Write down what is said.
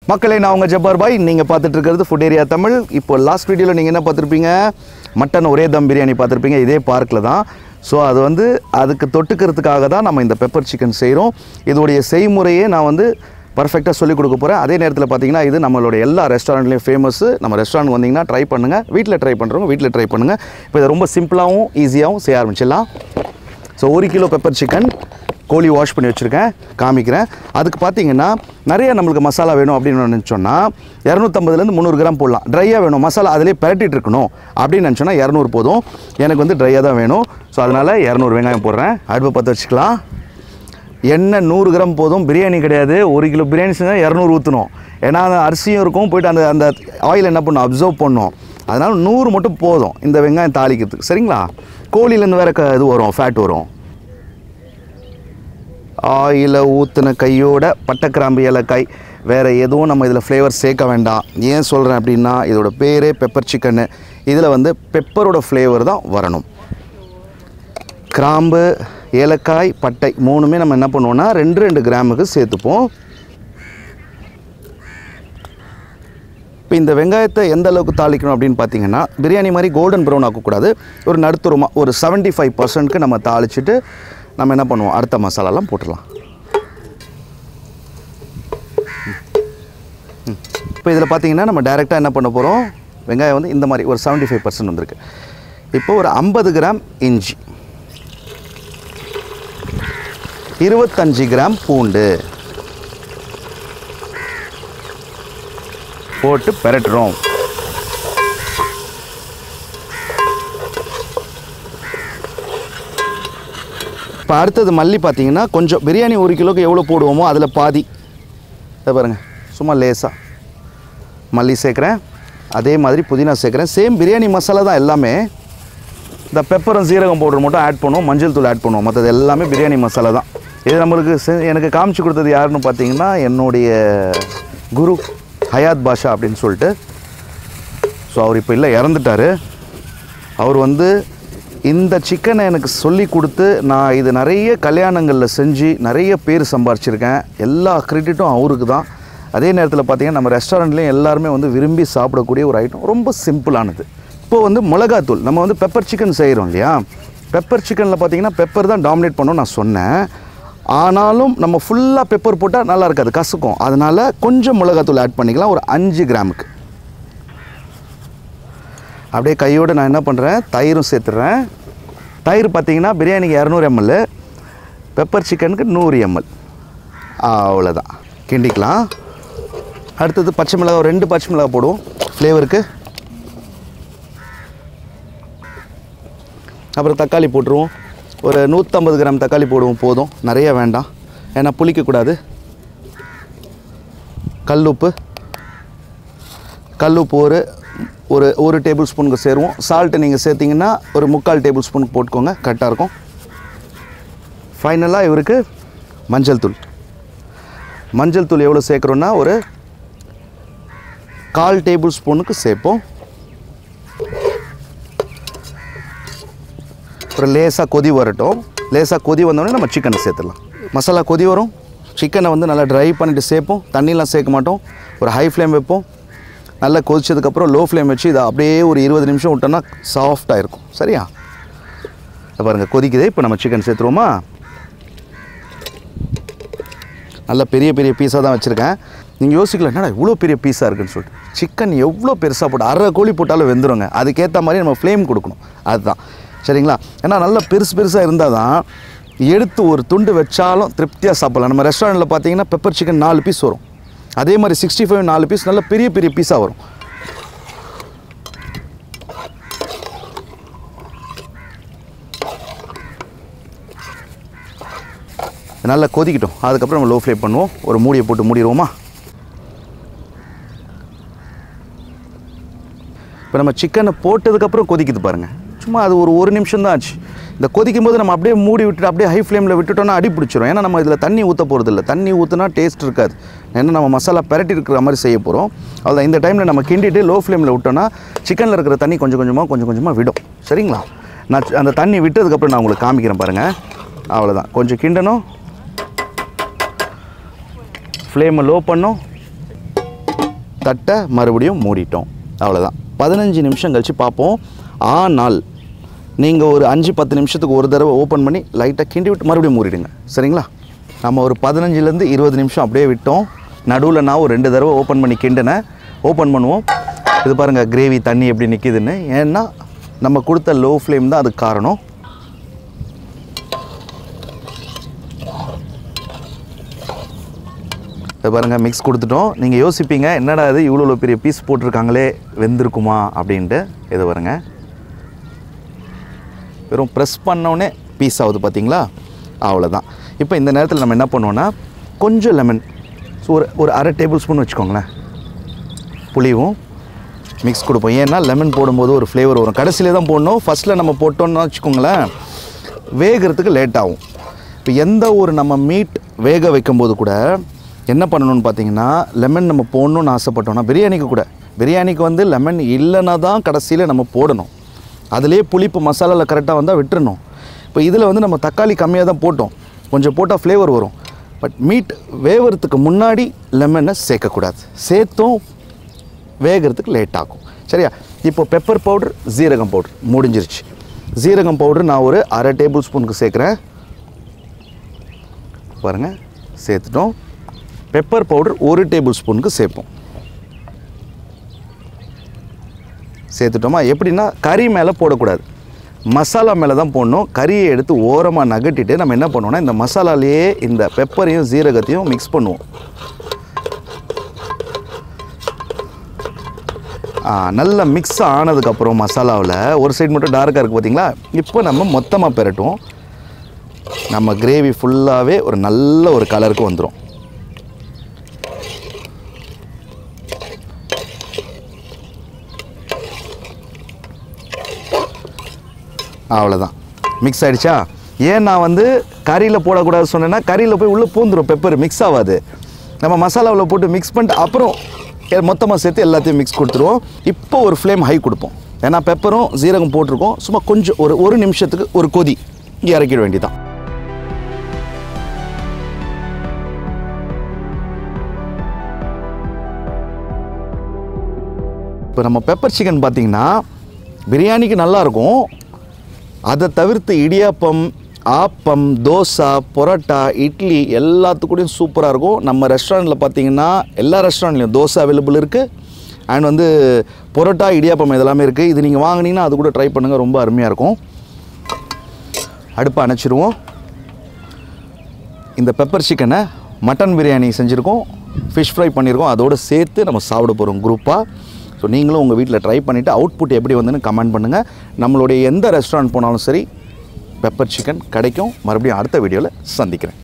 மக்களே, நான் உங்கள் ஜப்பார் பாய். நீங்கள் பார்த்துட்டு இருக்கிறது ஃபுட் ஏரியா தமிழ். இப்போ லாஸ்ட் வீடியோவில் நீங்கள் என்ன பார்த்துருப்பீங்க? மட்டன் ஒரே தம் பிரியாணி பார்த்துருப்பீங்க, இதே பார்க்கில் தான். ஸோ அது அதுக்கு தொட்டுக்கிறதுக்காக தான் நம்ம இந்த பெப்பர் சிக்கன் செய்கிறோம். இதோடைய செய்முறையே நான் பர்ஃபெக்டாக சொல்லிக் கொடுக்க போகிறேன். அதே நேரத்தில் பார்த்தீங்கன்னா இது நம்மளோட எல்லா ரெஸ்டாரண்ட்லேயும் ஃபேமஸ்ஸு. நம்ம ரெஸ்டாரண்ட் வந்தீங்கன்னா ட்ரை பண்ணுங்கள். வீட்டில் ட்ரை பண்ணுறவங்க வீட்டில் ட்ரை பண்ணுங்கள். இப்போ இதை ரொம்ப சிம்பிளாகவும் ஈஸியாகவும் செய்ய ஆரம்பிச்சிடலாம். ஸோ 1 கிலோ பெப்பர் சிக்கன் கோழி வாஷ் பண்ணி வச்சுருக்கேன், காமிக்கிறேன். அதுக்கு பார்த்தீங்கன்னா நிறைய நம்மளுக்கு மசாலா வேணும் அப்படின்னு நினச்சோன்னா 250 300 கிராம் போடலாம். ட்ரையாக வேணும், மசாலா அதிலே பரட்டிட்டு இருக்கணும் அப்படின்னு நினச்சோன்னா 200 போதும். எனக்கு ட்ரையாக தான் வேணும். ஸோ அதனால் 200 வெங்காயம் போடுறேன். அடுப்பை பற்ற வச்சுக்கலாம். எண்ணெய் 100 கிராம் போதும். பிரியாணி கிடையாது, 1 கிலோ பிரியாணி செஞ்சால் 200 ஊற்றணும். ஏன்னா அந்த அரிசியும் இருக்கும், போய்ட்டு அந்த ஆயில் என்ன பண்ணணும், அப்சர்வ் பண்ணணும். அதனால் 100 மட்டும் போதும் இந்த வெங்காயம் தாளிக்கிறதுக்கு. சரிங்களா? கோழிலேருந்து வேறு இது வரும், ஃபேட் வரும். ஆயிலை ஊற்றின கையோட பட்டை கிராம்பு ஏலக்காய், வேறு எதுவும் நம்ம இதில் ஃப்ளேவர் சேர்க்க வேண்டாம். ஏன் சொல்கிறேன் அப்படின்னா இதோட பேரே பெப்பர் சிக்கன்னு. இதில் பெப்பரோட ஃப்ளேவர் தான் வரணும். கிராம்பு, ஏலக்காய், பட்டை மூணுமே நம்ம என்ன பண்ணுவோம்னா 2 கிராமுக்கு சேர்த்துப்போம். இப்போ இந்த வெங்காயத்தை எந்த அளவுக்கு தாளிக்கணும் அப்படின்னு பார்த்தீங்கன்னா, பிரியாணி மாதிரி கோல்டன் ப்ரௌன் ஆக்கக்கூடாது. ஒரு நடுத்தரமாக ஒரு 75%க்கு நம்ம தாளிச்சிட்டு நம்ம என்ன பண்ணுவோம், அடுத்த மசாலாலாம் போட்டுடலாம். இப்போ இதில் பார்த்தீங்கன்னா நம்ம டைரெக்டாக என்ன பண்ண போகிறோம், வெங்காயம் இந்த மாதிரி ஒரு 75% வந்திருக்கு. இப்போ ஒரு 50 கிராம் இஞ்சி, 25 கிராம் பூண்டு போட்டு பெரட்டுறோம். இப்போ அடுத்தது மல்லி பார்த்தீங்கன்னா கொஞ்சம் பிரியாணி 1 கிலோக்கு எவ்வளோ போடுவோமோ அதில் பாதி. இதை பாருங்கள், சும்மா லேசாக மல்லி சேர்க்குறேன். அதே மாதிரி புதினா சேர்க்குறேன். சேம் பிரியாணி மசாலா தான் எல்லாமே. இந்த பெப்பரும் சீரகம் பவுடர் மட்டும் ஆட் பண்ணுவோம், மஞ்சள் தூள் ஆட் பண்ணுவோம். மற்றது எல்லாமே பிரியாணி மசாலா தான். இது நம்மளுக்கு எனக்கு காமிச்சு கொடுத்தது யாருன்னு பார்த்தீங்கன்னா என்னுடைய குரு ஹயாத் பாஷா அப்படின்னு சொல்லிட்டு. ஸோ அவர் இப்போ இல்லை, இறந்துட்டார். அவர் இந்த சிக்கனை எனக்கு சொல்லி கொடுத்து நான் இது நிறைய கல்யாணங்களில் செஞ்சு நிறைய பேர் சம்பாரிச்சிருக்கேன். எல்லா கிரெடிட்டும் அவருக்கு தான். அதே நேரத்தில் பார்த்திங்கன்னா நம்ம ரெஸ்டாரண்ட்லேயும் எல்லாருமே விரும்பி சாப்பிடக்கூடிய ஒரு ஐட்டம். ரொம்ப சிம்பிளானது. இப்போது மிளகாத்தூள் நம்ம பெப்பர் சிக்கன் செய்கிறோம் இல்லையா? பெப்பர் சிக்கனில் பார்த்திங்கன்னா பெப்பர் தான் டாமினேட் பண்ணணும்னு நான் சொன்னேன். ஆனாலும் நம்ம ஃபுல்லாக பெப்பர் போட்டால் நல்லா இருக்காது, கசக்கும். அதனால் கொஞ்சம் மிளகாத்தூள் ஆட் பண்ணிக்கலாம், ஒரு 5 கிராமுக்கு. அப்படியே கையோடு நான் என்ன பண்ணுறேன், தயிரும் சேர்த்துறேன். தயிர் பார்த்திங்கன்னா பிரியாணிக்கு 200 ml, பெப்பர் சிக்கனுக்கு 100 ml. அவ்வளோதான், கிண்டிக்கலாம். அடுத்தது பச்சை மிளகா, 2 பச்சை மிளகா போடுவோம் ஃப்ளேவருக்கு. அப்புறம் தக்காளி போட்டுருவோம். ஒரு 150 கிராம் தக்காளி போடுவோம், போதும், நிறைய வேண்டாம், ஏன்னா புளிக்கக்கூடாது. கல்லுப்பு ஒரு டேபிள் ஸ்பூனுக்கு சேருவோம். சால்ட்டு நீங்கள் சேர்த்திங்கன்னா ஒரு 3/4 டேபிள் ஸ்பூனுக்கு போட்டுக்கோங்க, கரெக்டாக இருக்கும். ஃபைனலாக இவருக்கு மஞ்சள் தூள் எவ்வளோ சேர்க்குறோன்னா ஒரு 1/4 டேபிள் ஸ்பூனுக்கு சேர்ப்போம். ஒரு லேசாக கொதி வரட்டும். லேசாக கொதி வந்தோடனே நம்ம சிக்கனை சேர்த்துடலாம். மசாலா கொதி வரும், சிக்கனை நல்லா ட்ரை பண்ணிவிட்டு சேர்ப்போம். தண்ணிலாம் சேர்க்க மாட்டோம். ஒரு ஹை ஃப்ளேம் வைப்போம். நல்லா கொதிச்சதுக்கப்புறம் லோ ஃப்ளேம் வச்சு இதை அப்படியே ஒரு 20 நிமிஷம் விட்டோன்னா சாஃப்டாக இருக்கும். சரியா? பாருங்கள், கொதிக்குது. இப்போ நம்ம சிக்கன் சேர்த்துருவோமா? நல்லா பெரிய பெரிய பீஸாக தான் வச்சுருக்கேன். நீங்கள் யோசிக்கலாம், என்னடா இவ்வளோ பெரிய பீஸாக இருக்குன்னு சொல்லிட்டு. சிக்கன் எவ்வளோ பெருசாக போட்டு 1/2 கோழி போட்டாலும் வெந்துடுங்க. அதுக்கேற்ற மாதிரி நம்ம ஃப்ளேம் கொடுக்கணும், அதுதான். சரிங்களா? ஏன்னா நல்லா பெருசாக இருந்தால் தான் எடுத்து ஒரு துண்டு வச்சாலும் திருப்தியாக சாப்பிட்லாம். நம்ம ரெஸ்டாரண்ட்டில் பார்த்தீங்கன்னா பெப்பர் சிக்கன் 4 பீஸ் வரும். அதே மாதிரி 65 4 பீஸ், நல்ல பெரிய பெரிய பீஸாக வரும். நல்லா கொதிக்கிட்டோம். அதுக்கப்புறம் நம்ம லோ ஃப்ளேம் பண்ணுவோம். ஒரு மூடியை போட்டு மூடிடுவோமா? இப்போ நம்ம சிக்கனை போட்டதுக்கப்புறம் கொதிக்குது பாருங்கள். சும்மா அது ஒரு நிமிஷம் தான் ஆச்சு. இந்த கொதிக்கும் போது நம்ம அப்படியே மூடி விட்டுட்டு அப்படியே ஹை ஃப்ளேமில் விட்டுட்டோன்னா அடி பிடிச்சிரும். ஏன்னா நம்ம இதில் தண்ணி ஊற்ற போகிறது இல்லை. தண்ணி ஊற்றினா டேஸ்ட் இருக்காது. ஏன்னா நம்ம மசாலா பெரட்டி இருக்கிற மாதிரி செய்ய போகிறோம். அதில் இந்த டைமில் நம்ம கிண்டிட்டு லோ ஃப்ளேமில் விட்டோன்னா சிக்கனில் இருக்கிற தண்ணி கொஞ்சம் கொஞ்சமாக விடும். சரிங்களா? நான் அந்த தண்ணி விட்டதுக்கப்புறம் நான் உங்களுக்கு காமிக்கிறேன் பாருங்கள். அவ்வளோதான், கொஞ்சம் கிண்டணும், ஃப்ளேமை லோ பண்ணும். தட்டை மறுபடியும் மூடிட்டோம். அவ்வளோதான். 15 நிமிஷம் கழித்து பார்ப்போம். ஆனால் நீங்கள் ஒரு 5-10 நிமிஷத்துக்கு ஒரு தடவை ஓப்பன் பண்ணி லைட்டாக கிண்டி விட்டு மறுபடியும் மூடிடுங்க. சரிங்களா? நம்ம ஒரு 15லேருந்து 20 நிமிஷம் அப்படியே விட்டோம். நடுவில் நான் ஒரு 2 தடவை ஓப்பன் பண்ணி கிண்டினேன். ஓப்பன் பண்ணுவோம். இது பாருங்கள் கிரேவி தண்ணி எப்படி நிற்கிதுன்னு. ஏன்னா நம்ம கொடுத்த லோ ஃப்ளேம் தான் அதுக்கு காரணம். இது பாருங்கள் மிக்ஸ் கொடுத்துட்டோம். நீங்கள் யோசிப்பீங்க என்னடா இது இவ்வளோ பெரிய பீஸ் போட்டிருக்காங்களே வெந்திருக்குமா அப்படின்ட்டு. இது பாருங்கள் வெறும் ப்ரெஸ் பண்ணோடனே பீஸ் ஆகுது பார்த்தீங்களா? அவ்வளோதான். இப்போ இந்த நேரத்தில் நம்ம என்ன பண்ணுவோன்னா கொஞ்சம் லெமன், ஸோ ஒரு அரை டேபிள் ஸ்பூன் வச்சுக்கோங்களேன், புளியும் மிக்ஸ் கொடுப்போம். ஏன்னா லெமன் போடும்போது ஒரு ஃப்ளேவர் வரும். கடைசியிலே தான் போடணும். ஃபஸ்ட்டில் நம்ம போட்டோம்னா வச்சுக்கோங்களேன் வேகிறதுக்கு லேட் ஆகும். இப்போ எந்த ஒரு நம்ம மீட் வேக வைக்கும்போது கூட என்ன பண்ணணும்னு பார்த்தீங்கன்னா லெமன் நம்ம போடணுன்னு ஆசைப்பட்டோம்னா பிரியாணிக்கு வந்து லெமன் இல்லைன்னா தான் கடைசியில் நம்ம போடணும். அதிலே புளிப்பு மசாலாவில் கரெக்டாக வந்தால் விட்டுறணும். இப்போ இதில் வந்து நம்ம தக்காளி கம்மியாக தான் போட்டோம், கொஞ்சம் போட்டால் ஃப்ளேவர் வரும். பட் மீட் வேகிறதுக்கு முன்னாடி லெமனை சேர்க்கக்கூடாது. சேர்த்தும் வேகிறதுக்கு லேட் ஆகும். சரியா? இப்போ பெப்பர் பவுடர், ஜீரகம் பவுடர் முடிஞ்சிருச்சு. ஜீரகம் பவுடர் நான் ஒரு அரை டேபிள் ஸ்பூனுக்கு சேர்க்குறேன். பாருங்கள் சேர்த்துட்டோம். பெப்பர் பவுடர் 1 டேபிள் ஸ்பூனுக்கு சேர்ப்போம். சேர்த்துட்டோமா? எப்படின்னா கறி மேலே போடக்கூடாது, மசாலா மேலே தான் போடணும். கறியை எடுத்து ஓரமாக நகட்டிட்டு நம்ம என்ன பண்ணுவோம்னா இந்த மசாலாலேயே இந்த பெப்பரையும் ஜீரகத்தையும் மிக்ஸ் பண்ணுவோம். நல்லா மிக்ஸ் ஆனதுக்கப்புறம் மசாலாவில் ஒரு சைடு மட்டும் டார்க்காக இருக்குது பார்த்தீங்களா? இப்போ நம்ம மொத்தமாக பெரட்டுவோம். நம்ம கிரேவி ஃபுல்லாகவே ஒரு நல்ல ஒரு கலருக்கு வந்துடும். அவ்வளோதான். மிக்ஸ் ஆகிடுச்சா? ஏன் நான் வந்து கறியில் போடக்கூடாது சொன்னேன்னா கறியில் போய் உள்ளே பூந்துடும், பெப்பர் மிக்ஸ் ஆகாது. நம்ம மசாலாவில் போட்டு மிக்ஸ் பண்ணிட்டு அப்புறம் மொத்தமாக சேர்த்து எல்லாத்தையும் மிக்ஸ் கொடுத்துருவோம். இப்போ ஒரு ஃப்ளேம் ஹை கொடுப்போம். ஏன்னா பெப்பரும் ஜீரகம் போட்டிருக்கோம். சும்மா கொஞ்சம் ஒரு நிமிஷத்துக்கு ஒரு கொதி இறக்கிட வேண்டியதான். இப்போ நம்ம பெப்பர் சிக்கன் பார்த்திங்கன்னா பிரியாணிக்கு நல்லாயிருக்கும். அதை தவிர்த்து இடியாப்பம், ஆப்பம், தோசை, பரோட்டா, இட்லி எல்லாத்துக்கூடையும் சூப்பராக இருக்கும். நம்ம ரெஸ்டாரண்ட்டில் பார்த்திங்கன்னா எல்லா ரெஸ்டாரண்ட்லேயும் தோசை அவைலபிள் இருக்குது. அண்ட் வந்து பரோட்டா, இடியாப்பம் இதெல்லாமே இருக்குது. இது நீங்கள் வாங்கினீங்கன்னா அது கூட ட்ரை பண்ணுங்கள், ரொம்ப அருமையாக இருக்கும். அடுப்பை அணைச்சிடுவோம். இந்த பெப்பர் சிக்கனை மட்டன் பிரியாணி செஞ்சுருக்கோம், ஃபிஷ் ஃப்ரை பண்ணியிருக்கோம், அதோடு சேர்த்து நம்ம சாப்பிட போகிறோம் குரூப்பாக. ஸோ நீங்களும் உங்கள் வீட்டில் ட்ரை பண்ணிவிட்டு அவுட்புட் எப்படி வந்துன்னு கமெண்ட் பண்ணுங்கள். நம்மளுடைய எந்த ரெஸ்டாரண்ட் போனாலும் சரி பெப்பர் சிக்கன் கிடைக்கும். மறுபடியும் அடுத்த வீடியோவில் சந்திக்கிறேன்.